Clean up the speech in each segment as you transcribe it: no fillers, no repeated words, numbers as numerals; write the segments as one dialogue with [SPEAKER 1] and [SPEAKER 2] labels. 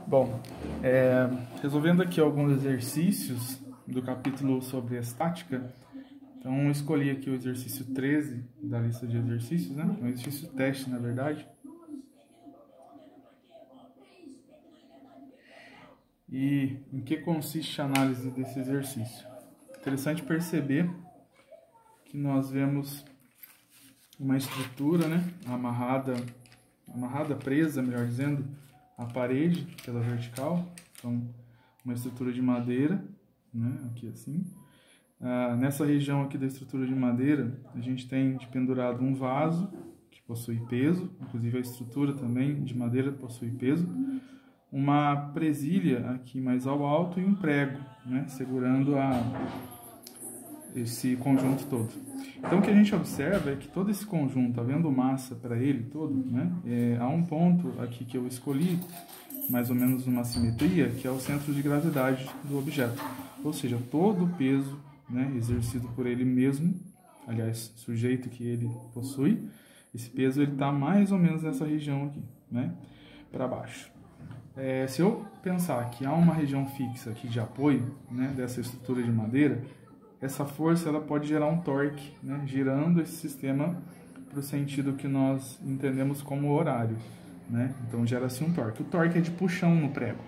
[SPEAKER 1] Bom, resolvendo aqui alguns exercícios do capítulo sobre estática, então eu escolhi aqui o exercício 13 da lista de exercícios, né? Um exercício teste, na verdade. E em que consiste a análise desse exercício? Interessante perceber que nós vemos uma estrutura, né, amarrada, presa, melhor dizendo, à parede pela vertical. Então, uma estrutura de madeira, né, aqui assim. Nessa região aqui da estrutura de madeira, a gente tem pendurado um vaso que possui peso, inclusive a estrutura também de madeira possui peso, uma presilha aqui mais ao alto e um prego, né, segurando esse conjunto todo. Então o que a gente observa é que todo esse conjunto, havendo massa para ele todo, né, há um ponto aqui que eu escolhi, mais ou menos uma simetria, que é o centro de gravidade do objeto. Ou seja, todo o peso, né, exercido por ele mesmo, aliás, sujeito que ele possui, esse peso está mais ou menos nessa região aqui, né, para baixo. Se eu pensar que há uma região fixa aqui de apoio, né, dessa estrutura de madeira, essa força ela pode gerar um torque, né, girando esse sistema para o sentido que nós entendemos como horário, né? Então gera-se um torque. O torque é de puxão no prego.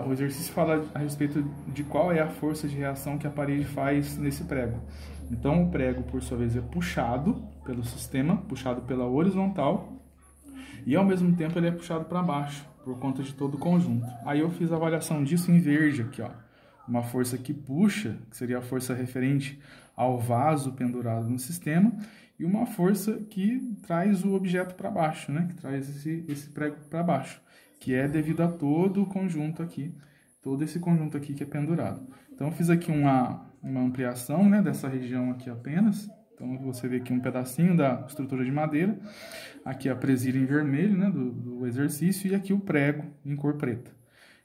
[SPEAKER 1] O exercício fala a respeito de qual é a força de reação que a parede faz nesse prego. Então o prego, por sua vez, é puxado pelo sistema, puxado pela horizontal, e ao mesmo tempo ele é puxado para baixo, por conta de todo o conjunto. Aí eu fiz a avaliação disso em verde aqui, ó. Uma força que puxa, que seria a força referente ao vaso pendurado no sistema, e uma força que traz o objeto para baixo, né? Que traz esse prego para baixo, que é devido a todo o conjunto aqui, todo esse conjunto aqui que é pendurado. Então eu fiz aqui uma ampliação, né, dessa região aqui apenas. Então você vê aqui um pedacinho da estrutura de madeira, aqui a presilha em vermelho, né, do exercício, e aqui o prego em cor preta.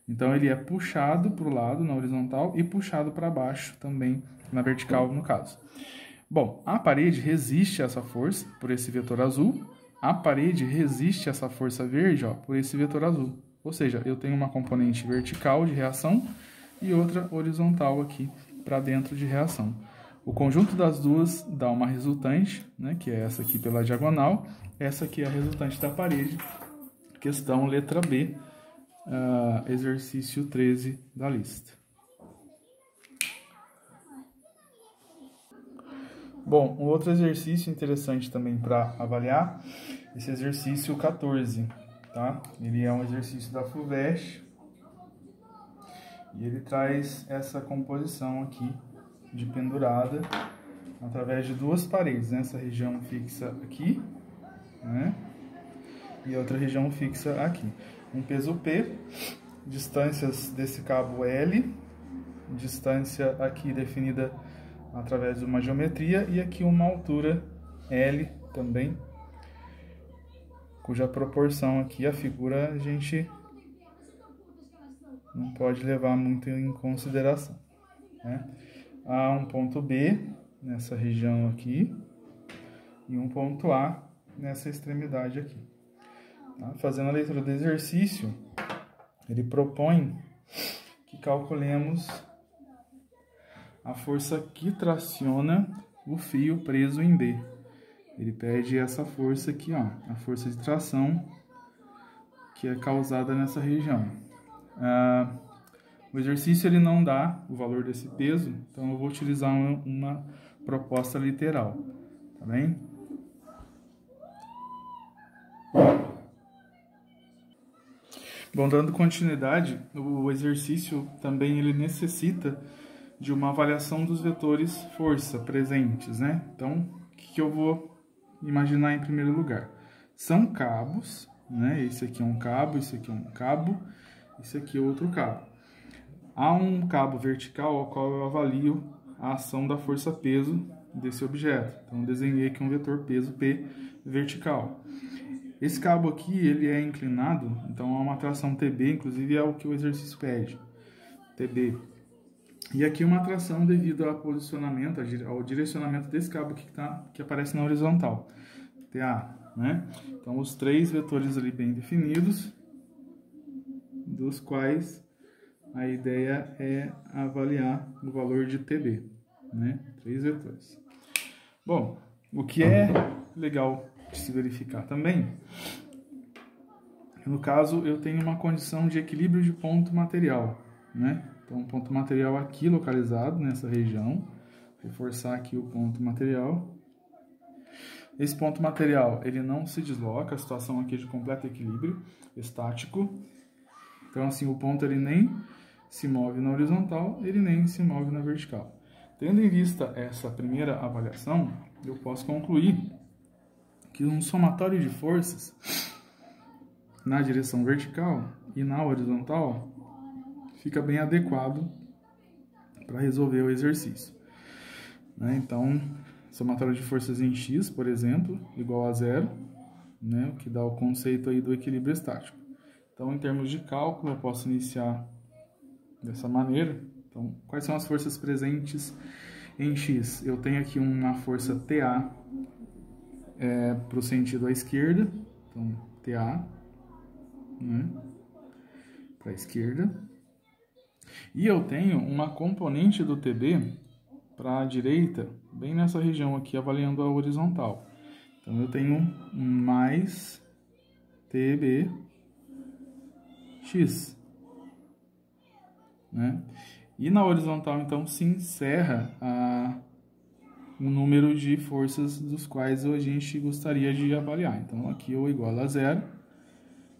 [SPEAKER 1] Então ele é puxado para o lado na horizontal e puxado para baixo também na vertical, no caso. Bom, a parede resiste a essa força por esse vetor azul, a parede resiste a essa força verde, ó, por esse vetor azul. Ou seja, eu tenho uma componente vertical de reação e outra horizontal aqui para dentro de reação. O conjunto das duas dá uma resultante, né, que é essa aqui pela diagonal, essa aqui é a resultante da parede, questão letra B, exercício 13 da lista. Bom, um outro exercício interessante também para avaliar, esse exercício 14, tá? Ele é um exercício da FUVEST e ele traz essa composição aqui de pendurada através de duas paredes, né? Essa região fixa aqui, né? E outra região fixa aqui. Um peso P, distâncias desse cabo L, distância aqui definida através de uma geometria, e aqui uma altura L também, cuja proporção aqui, a figura, a gente não pode levar muito em consideração, né? Há um ponto B nessa região aqui e um ponto A nessa extremidade aqui. Tá? Fazendo a leitura do exercício, ele propõe que calculemos a força que traciona o fio preso em B. Ele pede essa força aqui, ó, a força de tração que é causada nessa região. O exercício ele não dá o valor desse peso, então eu vou utilizar uma proposta literal, tá bem? Bom, dando continuidade, o exercício também ele necessita de uma avaliação dos vetores força presentes, né? Então, o que eu vou imaginar em primeiro lugar? São cabos, né? Esse aqui é um cabo, esse aqui é um cabo, esse aqui é outro cabo. Há um cabo vertical ao qual eu avalio a ação da força-peso desse objeto. Então, eu desenhei aqui um vetor peso P vertical. Esse cabo aqui, ele é inclinado, então há uma tração TB, inclusive é o que o exercício pede, TB. E aqui uma tração devido ao posicionamento, ao direcionamento desse cabo aqui que aparece na horizontal, TA, né? Então, os três vetores ali bem definidos. dos quais a ideia é avaliar o valor de TB, né? 3 vetores. Bom, o que é legal de se verificar também, no caso eu tenho uma condição de equilíbrio de ponto material, né? Então, ponto material aqui localizado nessa região, reforçar aqui o ponto material. Esse ponto material, ele não se desloca, a situação aqui é de completo equilíbrio estático. Então, assim, o ponto ele nem se move na horizontal, ele nem se move na vertical. Tendo em vista essa primeira avaliação, eu posso concluir que um somatório de forças na direção vertical e na horizontal fica bem adequado para resolver o exercício, né? Então, somatório de forças em x, por exemplo, igual a 0, né? O que dá o conceito aí do equilíbrio estático. Então, em termos de cálculo, eu posso iniciar dessa maneira. Então, quais são as forças presentes em x? Eu tenho aqui uma força TA para o sentido à esquerda, então TA, né, para a esquerda. E eu tenho uma componente do TB para a direita, bem nessa região aqui, avaliando a horizontal. Então, eu tenho mais TBx, né? E na horizontal, então, se encerra o número de forças dos quais a gente gostaria de avaliar. Então, aqui eu igualo a 0.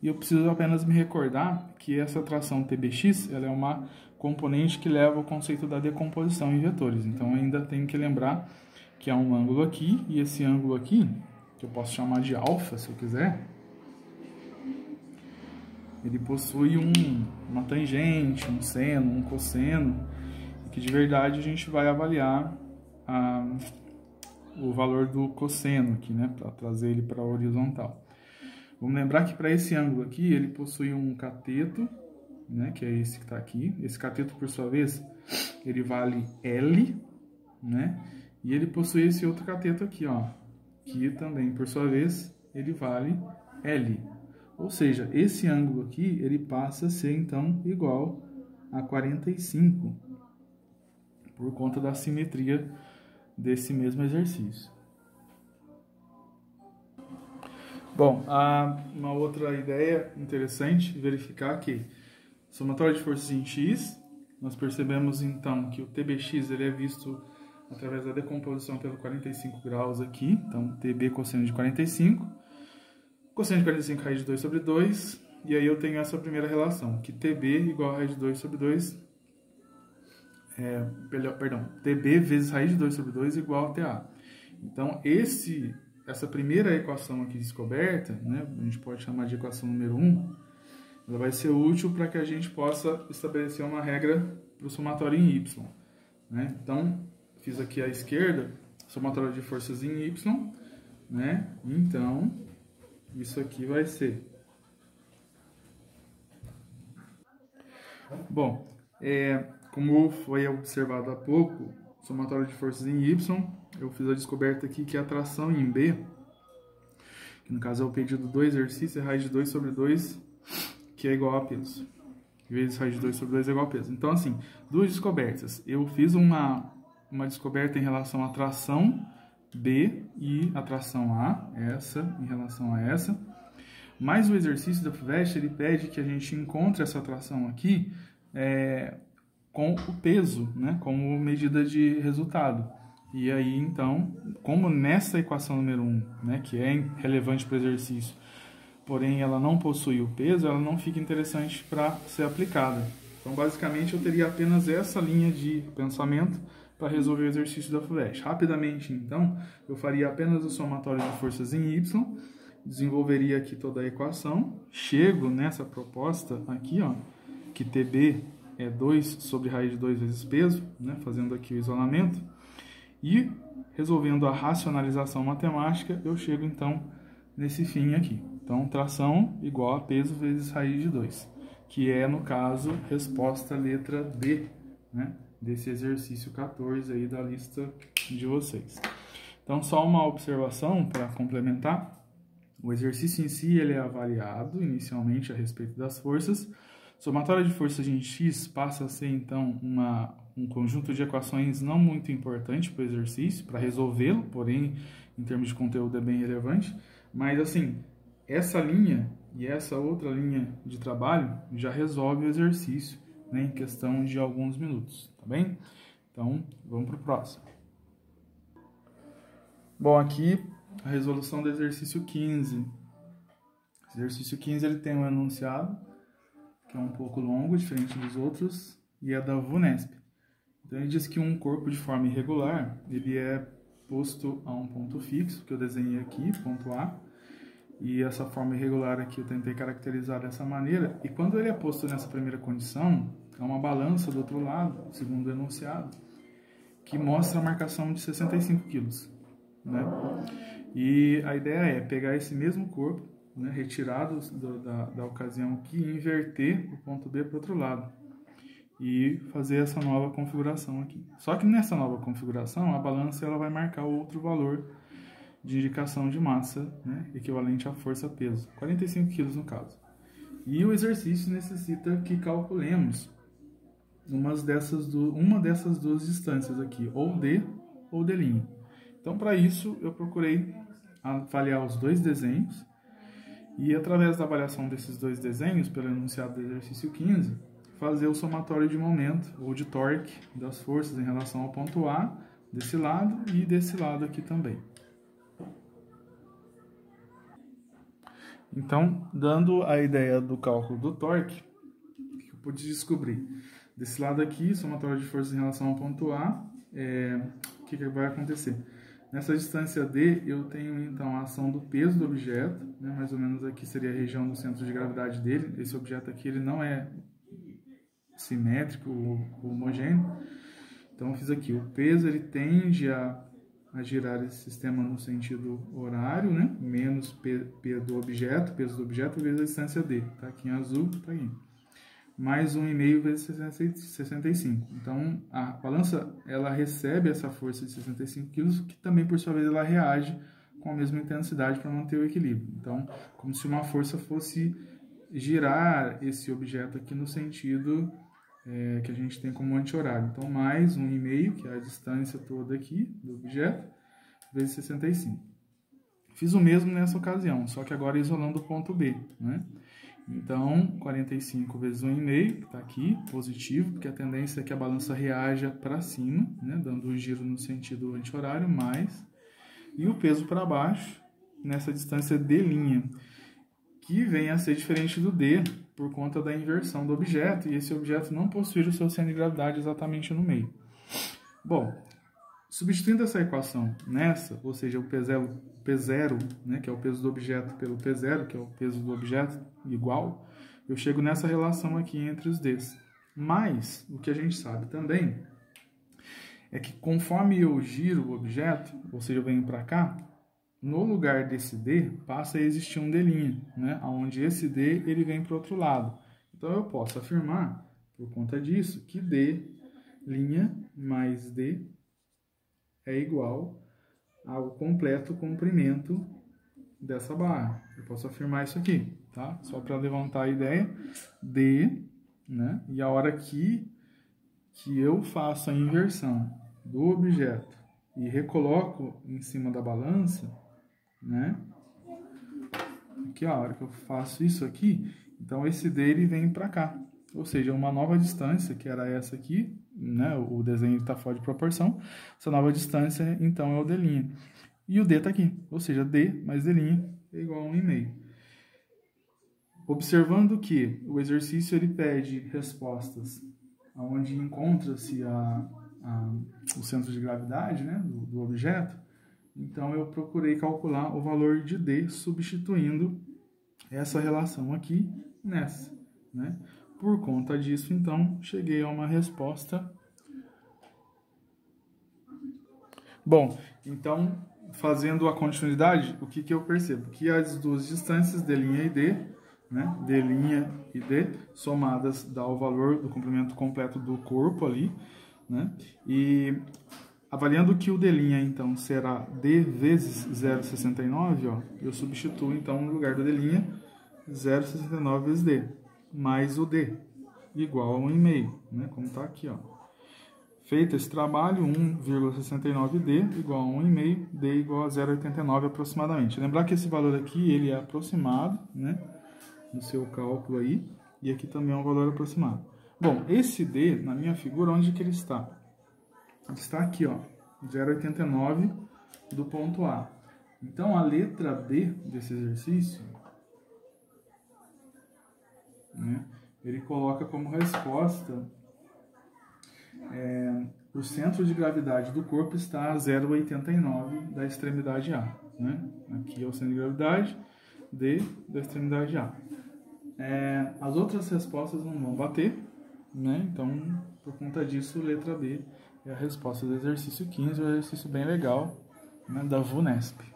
[SPEAKER 1] E eu preciso apenas me recordar que essa tração TBx ela é uma componente que leva ao conceito da decomposição em vetores. Então, ainda tenho que lembrar que há um ângulo aqui, e esse ângulo aqui, que eu posso chamar de alfa, se eu quiser, ele possui uma tangente, um seno, um cosseno, que de verdade a gente vai avaliar o valor do cosseno aqui, né, para trazer ele para a horizontal. Vamos lembrar que para esse ângulo aqui, ele possui um cateto, né, que é esse que está aqui. Esse cateto, por sua vez, ele vale L, né, e ele possui esse outro cateto aqui, ó, que também, por sua vez, ele vale L. Ou seja, esse ângulo aqui, ele passa a ser, então, igual a 45, por conta da simetria desse mesmo exercício. Bom, uma outra ideia interessante verificar que somatório de forças em x, nós percebemos então que o TBx ele é visto através da decomposição pelo 45 graus aqui, então TB cosseno de 45, cosseno de 45 raiz de 2 sobre 2, e aí eu tenho essa primeira relação, que TB igual a raiz de 2 sobre 2, TB vezes raiz de 2 sobre 2 igual a TA. Então, essa primeira equação aqui descoberta, né, a gente pode chamar de equação número 1, ela vai ser útil para que a gente possa estabelecer uma regra para o somatório em y, né? Então, fiz aqui à esquerda, somatório de forças em y, né? Então, isso aqui vai ser... Bom, como foi observado há pouco, somatório de forças em y, eu fiz a descoberta aqui que a tração em B, que no caso é o pedido do exercício, é raiz de 2 sobre 2, que é igual a peso. Vezes raiz de 2 sobre 2 é igual a peso. Então, assim, duas descobertas. Eu fiz uma descoberta em relação à tração B e a tração A, essa, em relação a essa. Mas o exercício da FUVEST, ele pede que a gente encontre essa tração aqui com o peso, né, como medida de resultado. E aí, então, como nessa equação número 1, né, que é relevante para o exercício, porém ela não possui o peso, ela não fica interessante para ser aplicada. Então, basicamente, eu teria apenas essa linha de pensamento para resolver o exercício da FUVEST. Rapidamente, então, eu faria apenas o somatório de forças em Y, desenvolveria aqui toda a equação, chego nessa proposta aqui, ó, que TB é 2 sobre raiz de 2 vezes peso, né, fazendo aqui o isolamento, e resolvendo a racionalização matemática, eu chego então nesse fim aqui. Então, tração igual a peso vezes raiz de 2, que é, no caso, resposta letra D, né, desse exercício 14 aí da lista de vocês. Então, só uma observação para complementar. O exercício em si ele é avaliado inicialmente a respeito das forças, Somatória de forças em x passa a ser, então, um conjunto de equações não muito importante para o exercício, para resolvê-lo, porém, em termos de conteúdo é bem relevante. Mas, assim, essa linha e essa outra linha de trabalho já resolve o exercício, né, em questão de alguns minutos, tá bem? Então, vamos para o próximo. Bom, aqui a resolução do exercício 15. O exercício 15 ele tem um enunciado, que é um pouco longo, diferente dos outros, e é da VUNESP. Então, ele diz que um corpo de forma irregular, ele é posto a um ponto fixo, que eu desenhei aqui, ponto A, e essa forma irregular aqui eu tentei caracterizar dessa maneira, e quando ele é posto nessa primeira condição, há uma balança do outro lado, segundo o enunciado, que mostra a marcação de 65 kg, né? E a ideia é pegar esse mesmo corpo, né, retirado da ocasião aqui, e inverter o ponto B para o outro lado e fazer essa nova configuração aqui. Só que nessa nova configuração, a balança ela vai marcar outro valor de indicação de massa, né, equivalente à força-peso, 45 kg no caso. E o exercício necessita que calculemos uma dessas duas distâncias aqui, ou D ou D'. Então, para isso, eu procurei avaliar os dois desenhos e, através da avaliação desses dois desenhos, pelo enunciado do exercício 15, fazer o somatório de momento ou de torque das forças em relação ao ponto A, desse lado e desse lado aqui também. Então, dando a ideia do cálculo do torque, o que eu pude descobrir? Desse lado aqui, somatório de forças em relação ao ponto A, o que vai acontecer? Nessa distância D, eu tenho então a ação do peso do objeto, né, mais ou menos aqui seria a região do centro de gravidade dele. Esse objeto aqui ele não é simétrico ou homogêneo. Então eu fiz aqui, o peso ele tende a girar esse sistema no sentido horário, né, menos P do objeto, peso do objeto vezes a distância D, tá aqui em azul, tá aqui. Mais 1,5 vezes 65. Então, a balança ela recebe essa força de 65 kg, que também, por sua vez, ela reage com a mesma intensidade para manter o equilíbrio. Então, como se uma força fosse girar esse objeto aqui no sentido que a gente tem como anti-horário. Então, mais 1,5, que é a distância toda aqui do objeto, vezes 65. Fiz o mesmo nessa ocasião, só que agora isolando o ponto B, né? Então, 45 vezes 1,5, que está aqui, positivo, porque a tendência é que a balança reaja para cima, né, dando o giro no sentido anti-horário, mais, e o peso para baixo, nessa distância D', que vem a ser diferente do D, por conta da inversão do objeto, e esse objeto não possui o seu centro de gravidade exatamente no meio. Bom, substituindo essa equação nessa, ou seja, o P0, né, que é o peso do objeto, pelo P0, que é o peso do objeto, igual, eu chego nessa relação aqui entre os Ds. Mas, o que a gente sabe também é que conforme eu giro o objeto, ou seja, eu venho para cá, no lugar desse D, passa a existir um D', né, onde esse D ele vem para o outro lado. Então, eu posso afirmar, por conta disso, que D' mais D é igual ao completo comprimento dessa barra. Eu posso afirmar isso aqui, tá? Só para levantar a ideia, D, né? E a hora que eu faço a inversão do objeto e recoloco em cima da balança, né? Aqui, ó, a hora que eu faço isso aqui, então esse D ele vem para cá. Ou seja, uma nova distância, que era essa aqui, né? O desenho está fora de proporção. Essa nova distância, então, é o D'. E o D está aqui, ou seja, D mais D' é igual a 1,5. Observando que o exercício ele pede respostas onde encontra-se o centro de gravidade, né, do objeto, então eu procurei calcular o valor de D substituindo essa relação aqui nessa, né? Por conta disso, então, cheguei a uma resposta. Bom, então, fazendo a continuidade, o que eu percebo? Que as duas distâncias, D' e D, né? D' e D, somadas, dá o valor do comprimento completo do corpo ali, né? E avaliando que o D', então, será D vezes 0,69, ó, eu substituo, então, no lugar do D', 0,69 vezes D, mais o D, igual a 1,5, né? Como está aqui, ó. Feito esse trabalho, 1,69D igual a 1,5, D igual a 0,89 aproximadamente. Lembrar que esse valor aqui, ele é aproximado, né? No seu cálculo aí, e aqui também é um valor aproximado. Bom, esse D, na minha figura, onde que ele está? Ele está aqui, ó, 0,89 do ponto A. Então, a letra B desse exercício, né, ele coloca como resposta o centro de gravidade do corpo está a 0,89 da extremidade A. Né? Aqui é o centro de gravidade, D da extremidade A. As outras respostas não vão bater, né? Então, por conta disso, letra B é a resposta do exercício 15, um exercício bem legal, né, da VUNESP.